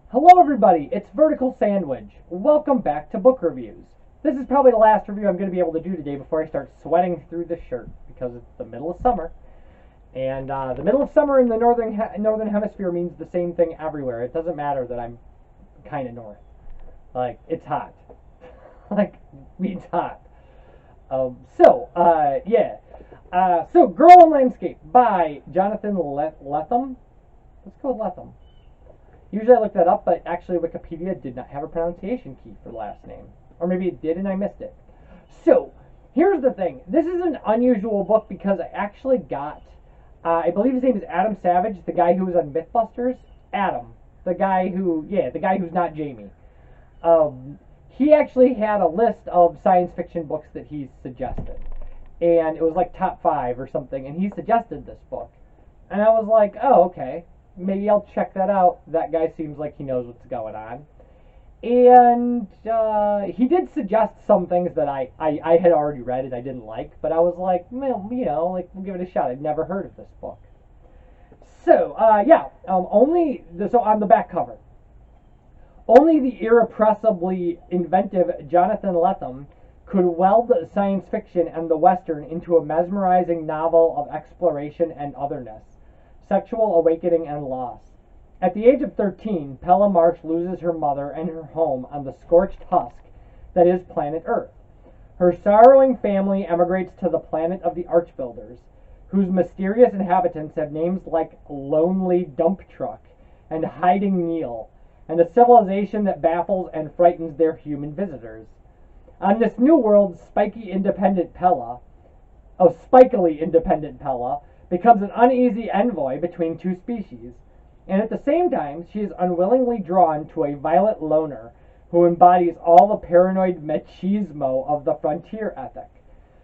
Hello everybody, it's Vertical Sandwich. Welcome back to Book Reviews. This is probably the last review I'm going to be able to do today before I start sweating through the shirt because it's the middle of summer. And the middle of summer in the northern hemisphere means the same thing everywhere. It doesn't matter that I'm kind of north. Like, it's hot. Like, means hot. So Girl and Landscape by Jonathan Lethem. Let's go with Lethem. Usually I look that up, but actually Wikipedia did not have a pronunciation key for the last name. Or maybe it did and I missed it. So, here's the thing. This is an unusual book because I actually got, I believe his name is Adam Savage, the guy who was on Mythbusters. Adam. The guy who's not Jamie. He actually had a list of science fiction books that he suggested. And it was like top 5 or something, and he suggested this book. And I was like, oh, okay. Maybe I'll check that out. That guy seems like he knows what's going on. And he did suggest some things that I had already read and I didn't like, but I was like, well, we'll give it a shot. I'd never heard of this book. So, so on the back cover, only the irrepressibly inventive Jonathan Lethem could weld science fiction and the Western into a mesmerizing novel of exploration and otherness, sexual awakening and loss. At the age of 13, Pella Marsh loses her mother and her home on the scorched husk that is planet Earth. Her sorrowing family emigrates to the planet of the Archbuilders, whose mysterious inhabitants have names like Lonely Dump Truck and Hiding Neil, and a civilization that baffles and frightens their human visitors. On this new world, spikily independent Pella becomes an uneasy envoy between two species, and at the same time she is unwillingly drawn to a violent loner who embodies all the paranoid machismo of the frontier ethic,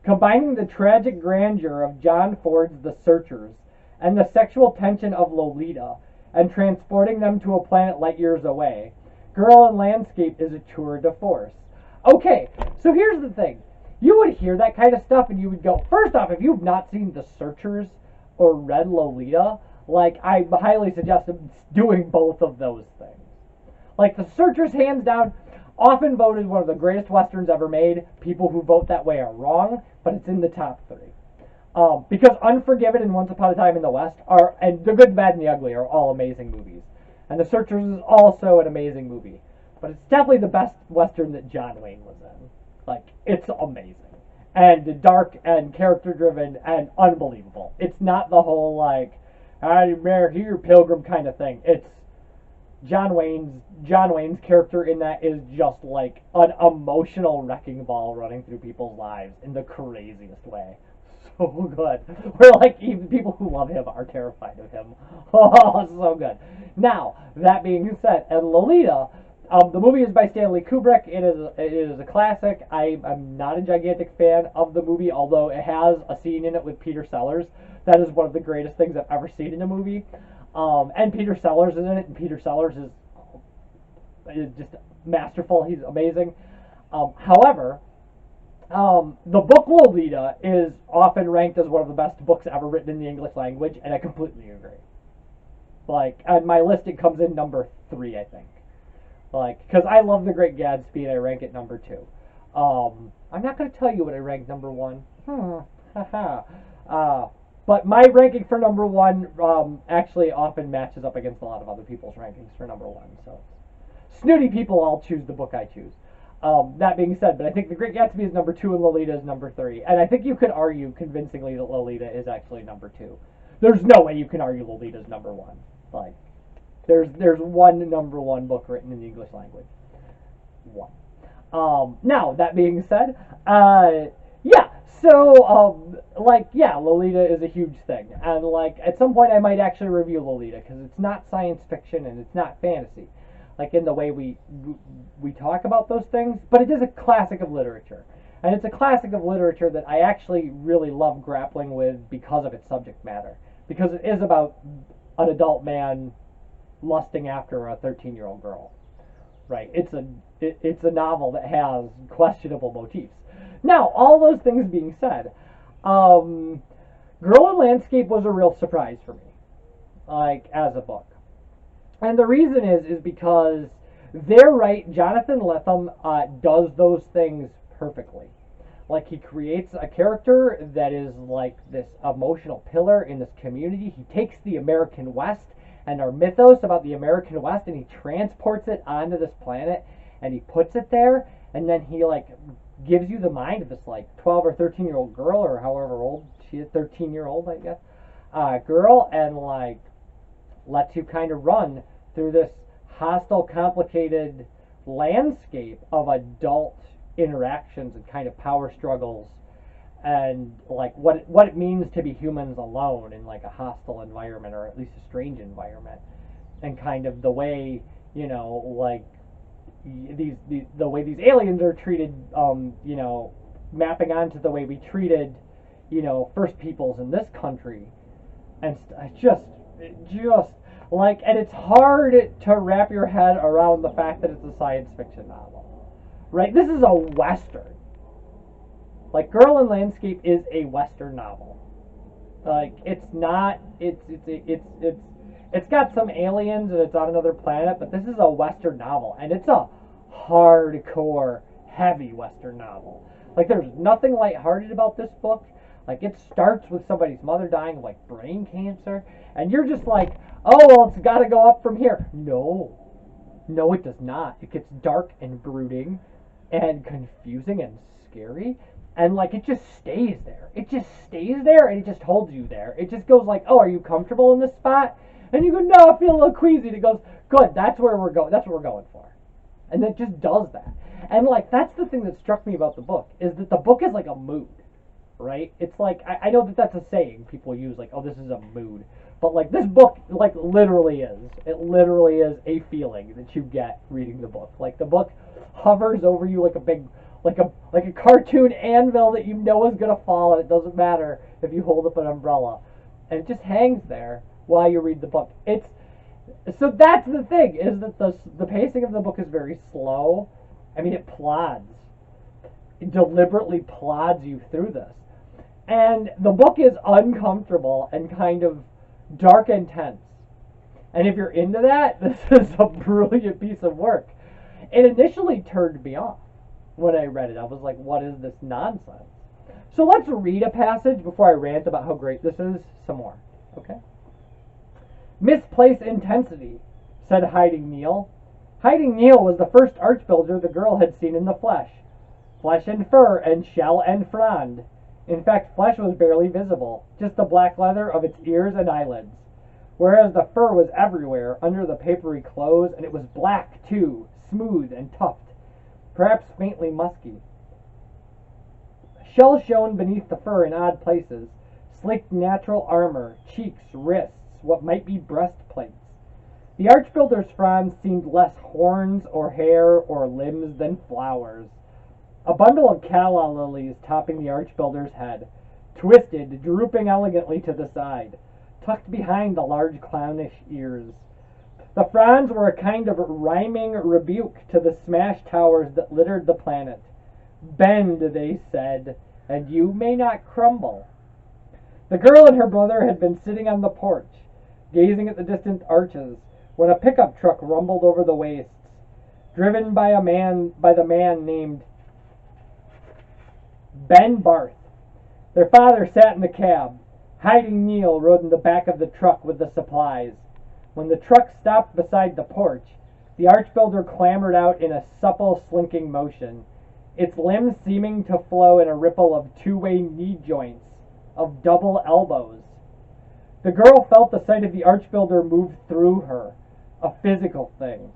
combining the tragic grandeur of John Ford's The Searchers and the sexual tension of Lolita, and transporting them to a planet light years away. Girl and Landscape is a tour de force. Okay, so here's the thing. You would hear that kind of stuff and you would go, first off, if you've not seen The Searchers or read Lolita, like, I highly suggest doing both of those things. Like, The Searchers, hands down, often voted one of the greatest westerns ever made. People who vote that way are wrong, but it's in the top 3. Because Unforgiven and Once Upon a Time in the West and The Good, Bad, and the Ugly are all amazing movies. And The Searchers is also an amazing movie. But it's definitely the best western that John Wayne was in. Like, it's amazing. And dark and character-driven and unbelievable. It's not the whole, like, here, pilgrim kind of thing. It's John Wayne's character in that is just like an emotional wrecking ball running through people's lives in the craziest way. So good. Where, like, even people who love him are terrified of him. Oh, so good. Now, that being said, and Lolita, the movie is by Stanley Kubrick. It is a classic. I'm not a gigantic fan of the movie, although it has a scene in it with Peter Sellers. That is one of the greatest things I've ever seen in a movie. And Peter Sellers is in it, and Peter Sellers is just masterful. He's amazing. However, the book Lolita is often ranked as one of the best books ever written in the English language, and I completely agree. Like, on my list, it comes in number 3, I think. Like, because I love The Great Gatsby, and I rank it number 2. I'm not going to tell you what I rank number 1. But my ranking for number 1 actually often matches up against a lot of other people's rankings for number 1. So, snooty people all choose the book I choose. That being said, but I think The Great Gatsby is number 2 and Lolita is number 3. And I think you could argue convincingly that Lolita is actually number 2. There's no way you can argue Lolita is number 1. Like, there's one number 1 book written in the English language. One. Now, that being said, Lolita is a huge thing. And, like, at some point I might actually review Lolita, because it's not science fiction and it's not fantasy, like, in the way we talk about those things, but it is a classic of literature. And it's a classic of literature that I actually really love grappling with because of its subject matter. Because it is about an adult man lusting after a 13-year-old girl. Right? It's a novel that has questionable motifs. Now, all those things being said, Girl and Landscape was a real surprise for me, like, as a book. And the reason is because they're right. Jonathan Lethem does those things perfectly. Like, he creates a character that is like this emotional pillar in this community. He takes the American West and our mythos about the American West, and he transports it onto this planet, and he puts it there, and then he like gives you the mind of this like 12 or 13-year-old girl, or however old she is, 13-year-old, I guess, girl, and like lets you kind of run through this hostile, complicated landscape of adult interactions and kind of power struggles, and like what it means to be humans alone in like a hostile environment, or at least a strange environment, and kind of the way, like the way these aliens are treated, mapping onto the way we treated, first peoples in this country, and just like, and it's hard to wrap your head around the fact that it's a science fiction novel, right? This is a Western. Like, Girl in Landscape is a Western novel. Like, it's not, it's got some aliens and it's on another planet, but this is a Western novel, and it's a hardcore, heavy Western novel. Like, there's nothing lighthearted about this book. Like, it starts with somebody's mother dying of, like, brain cancer, and you're just like, oh, well, it's got to go up from here. No, it does not. It gets dark and brooding and confusing and scary, and, like, it just stays there. It just stays there, and it just holds you there. It just goes like, oh, are you comfortable in this spot? And you go, no, I feel a little queasy. And it goes, good, that's where we're going. That's what we're going for. And it just does that. And, like, that's the thing that struck me about the book, is that the book is like a mood, right? It's like, I know that that's a saying people use, like, oh, this is a mood. But, like, this book, like, literally is. It literally is a feeling that you get reading the book. Like, the book hovers over you like a big, like a cartoon anvil that you know is going to fall, and it doesn't matter if you hold up an umbrella. And it just hangs there while you read the book. So that's the thing, is that the pacing of the book is very slow. I mean, it plods. It deliberately plods you through this. And the book is uncomfortable and kind of dark and tense. And if you're into that, this is a brilliant piece of work. It initially turned me off when I read it. I was like, what is this nonsense? So let's read a passage before I rant about how great this is some more, okay? Misplaced intensity, said Hiding Neil. Hiding Neil was the first archbuilder the girl had seen in the flesh. Flesh and fur and shell and frond. In fact, flesh was barely visible, just the black leather of its ears and eyelids, whereas the fur was everywhere under the papery clothes, and it was black, too, smooth and tufted, perhaps faintly musky. Shell shone beneath the fur in odd places, sleek natural armor, cheeks, wrists, what might be breastplates. The archbuilder's fronds seemed less horns or hair or limbs than flowers. A bundle of calla lilies topping the archbuilder's head, twisted, drooping elegantly to the side, tucked behind the large clownish ears. The fronds were a kind of rhyming rebuke to the smashed towers that littered the planet. Bend, they said, and you may not crumble. The girl and her brother had been sitting on the porch, gazing at the distant arches, when a pickup truck rumbled over the wastes, driven by the man named Ben Barth. Their father sat in the cab. Hiding Neil rode in the back of the truck with the supplies. When the truck stopped beside the porch, the archbuilder clambered out in a supple, slinking motion, its limbs seeming to flow in a ripple of two-way knee joints, of double elbows. The girl felt the sight of the archbuilder move through her, a physical thing.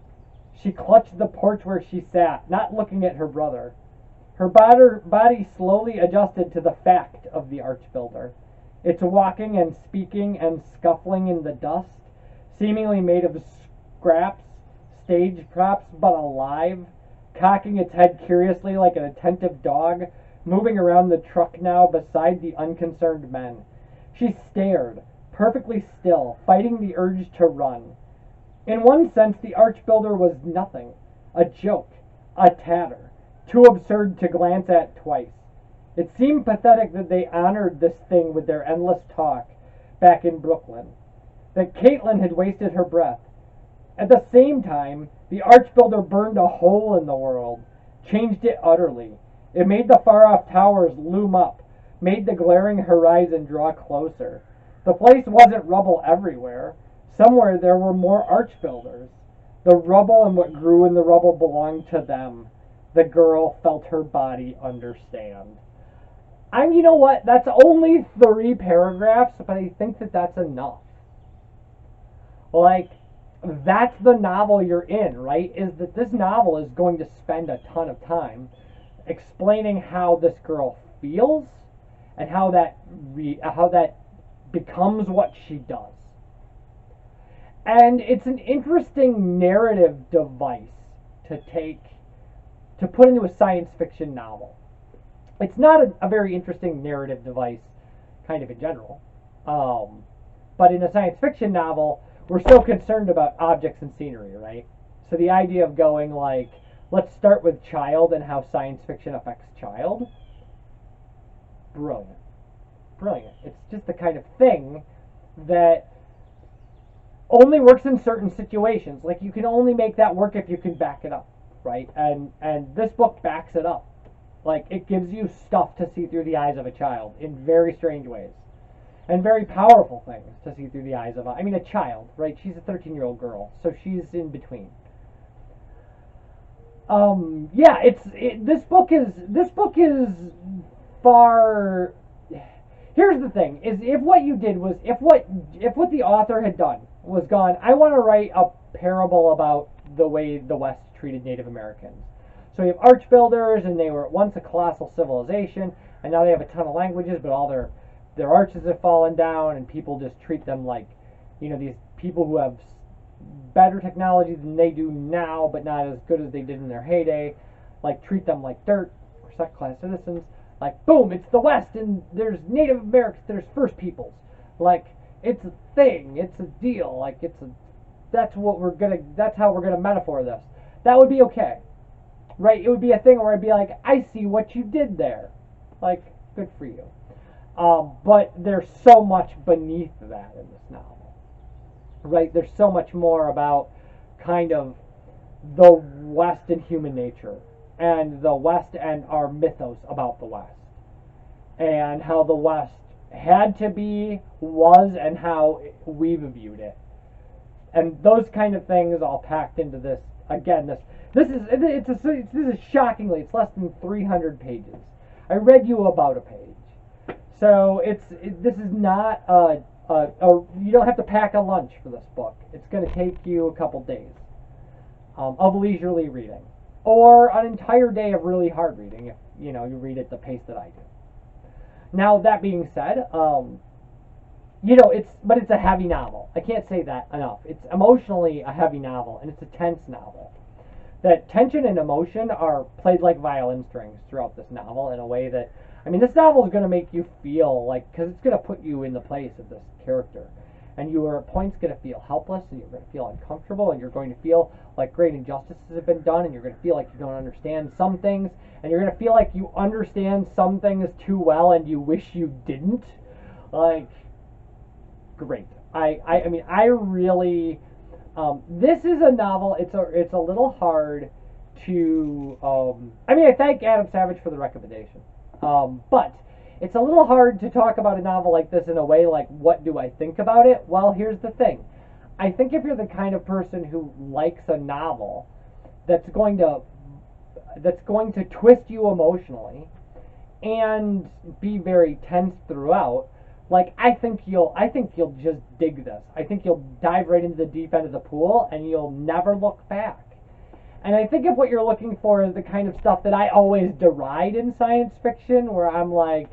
She clutched the porch where she sat, not looking at her brother. Her body slowly adjusted to the fact of the archbuilder, its walking and speaking and scuffling in the dust, seemingly made of scraps, stage props, but alive, cocking its head curiously like an attentive dog, moving around the truck now beside the unconcerned men. She stared, perfectly still, fighting the urge to run. In one sense, the archbuilder was nothing, a joke, a tatter, too absurd to glance at twice. It seemed pathetic that they honored this thing with their endless talk back in Brooklyn, that Caitlin had wasted her breath, At the same time, the Archbuilder burned a hole in the world, changed it utterly. It made the far-off towers loom up, made the glaring horizon draw closer. The place wasn't rubble everywhere. Somewhere there were more Archbuilders. The rubble and what grew in the rubble belonged to them. The girl felt her body understand. You know what? That's only 3 paragraphs, but I think that that's enough. Like, that's the novel you're in, right? Is that this novel is going to spend a ton of time explaining how this girl feels and how that becomes what she does. And it's an interesting narrative device to put into a science fiction novel. It's not a very interesting narrative device, kind of in general. But in a science fiction novel, we're so concerned about objects and scenery, right? So the idea of going like, let's start with child and how science fiction affects child. Brilliant. Brilliant. It's just the kind of thing that only works in certain situations. Like, you can only make that work if you can back it up, right? And this book backs it up. Like, it gives you stuff to see through the eyes of a child in very strange ways. And very powerful things to see through the eyes of a child, right? She's a 13-year-old girl, so she's in between. This book is far. Here's the thing: is if what you did was if what the author had done was gone, I want to write a parable about the way the West treated Native Americans. So you have Archbuilders, and they were once a colossal civilization, and now they have a ton of languages, but all their arches have fallen down, and people just treat them like, these people who have better technology than they do now, but not as good as they did in their heyday, like treat them like dirt or second-class citizens. Like, boom, it's the West, and there's Native Americans, there's First Peoples. Like, it's a thing, it's a deal. Like, that's how we're gonna metaphor this. That would be okay, right? It would be a thing where I'd be like, I see what you did there. Like, good for you. But there's so much beneath that in this novel, right? There's so much more about kind of the West and human nature, and the West and our mythos about the West, and how the West had to be, was, and how we've viewed it, and those kind of things all packed into this. Again, this is shockingly, it's less than 300 pages. I read you about a page. So this is not you don't have to pack a lunch for this book. It's going to take you a couple days of leisurely reading, or an entire day of really hard reading if you read at the pace that I do. Now, that being said, it's a heavy novel. I can't say that enough. It's emotionally a heavy novel, and it's a tense novel. That tension and emotion are played like violin strings throughout this novel in a way that, this novel is going to make you feel like, because it's going to put you in the place of this character. And you are at points going to feel helpless, and you're going to feel uncomfortable, and you're going to feel like great injustices have been done, and you're going to feel like you don't understand some things, and you're going to feel like you understand some things too well, and you wish you didn't. Like, great. I really, this is a novel, it's a little hard to, I thank Adam Savage for the recommendation. But it's a little hard to talk about a novel like this in a way like, what do I think about it? Well, here's the thing. I think if you're the kind of person who likes a novel that's going to twist you emotionally and be very tense throughout, like, I think you'll just dig this. I think you'll dive right into the deep end of the pool and you'll never look back. And I think if what you're looking for is the kind of stuff that I always deride in science fiction, where I'm like,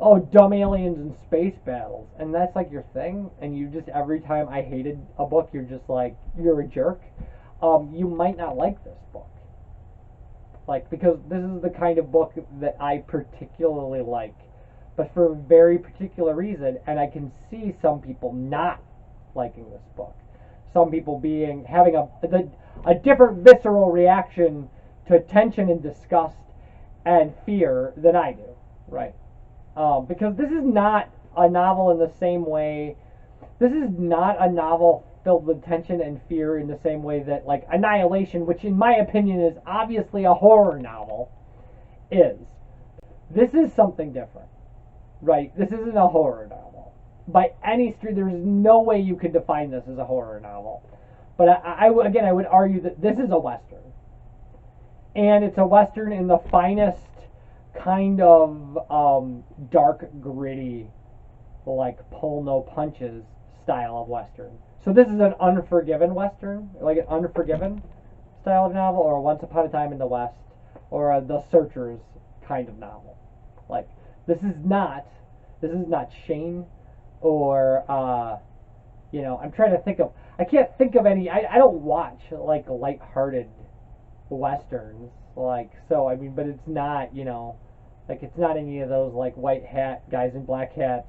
oh, dumb aliens and space battles, and that's like your thing, and you just, every time I hated a book, you're just like, you're a jerk, you might not like this book. Like, because this is the kind of book that I particularly like, but for a very particular reason, and I can see some people not liking this book. Some people having a different visceral reaction to tension and disgust and fear than I do, right? Because this is not a novel in the same way. This is not a novel filled with tension and fear in the same way that, like, Annihilation, which in my opinion is obviously a horror novel, is. This is something different, right? This isn't a horror novel. By any street, there's no way you could define this as a horror novel. But I would argue that this is a Western. And it's a Western in the finest kind of dark, gritty, like pull no punches style of Western. So this is an Unforgiven Western, like an Unforgiven style of novel, or a Once Upon a Time in the West, or a The Searchers kind of novel. Like, this is not Shane, or I'm trying to think of, I can't think of any. I don't watch like lighthearted Westerns, like, so I mean, but it's not, like, it's not any of those like white hat guys in black hats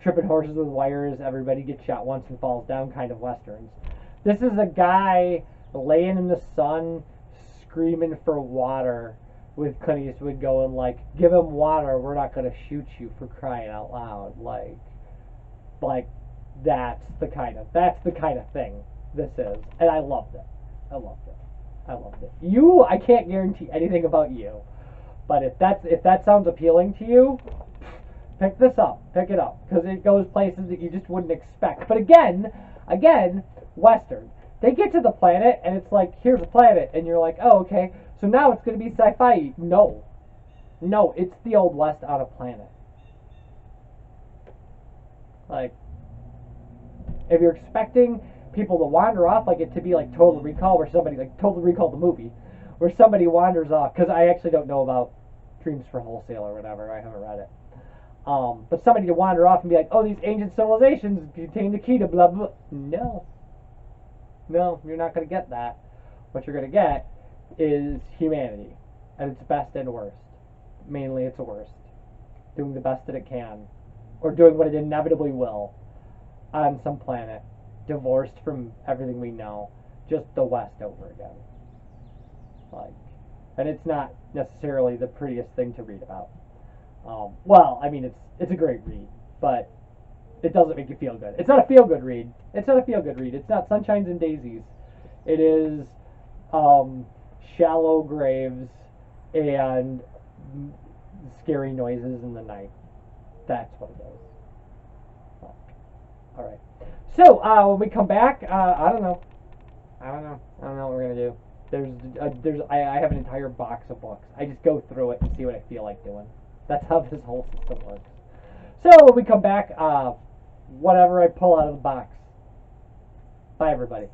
tripping horses with wires, everybody gets shot once and falls down kind of Westerns. This is a guy laying in the sun screaming for water, with Clint Eastwood going like, give him water, we're not going to shoot you, for crying out loud. Like that's the kind of thing this is. And I loved it. I loved it. I can't guarantee anything about you, but if that sounds appealing to you, pick it up, because it goes places that you just wouldn't expect. But again, Western. They get to the planet, and it's like, here's a planet, and you're like, oh, okay, so now it's going to be sci-fi. No, it's the Old West on a planet. Like, if you're expecting people to wander off, like it to be like Total Recall, where somebody, like Total Recall the movie, where somebody wanders off, because I actually don't know about Dreams for Wholesale or whatever, I haven't read it. But somebody to wander off and be like, oh, these ancient civilizations contain the key to blah, blah. No, you're not going to get that. What you're going to get is humanity at its best and worst. Mainly its worst. Doing the best that it can. Or doing what it inevitably will on some planet. Divorced from everything we know. Just the West over again. And it's not necessarily the prettiest thing to read about. Well, I mean, it's a great read, but it doesn't make you feel good. It's not a feel-good read. It's not Sunshines and Daisies. It is shallow graves and scary noises in the night. That's what it is. All right. So when we come back, I don't know what we're gonna do. I have an entire box of books. I just go through it and see what I feel like doing. That's how this whole system works. So when we come back, whatever I pull out of the box. Bye, everybody.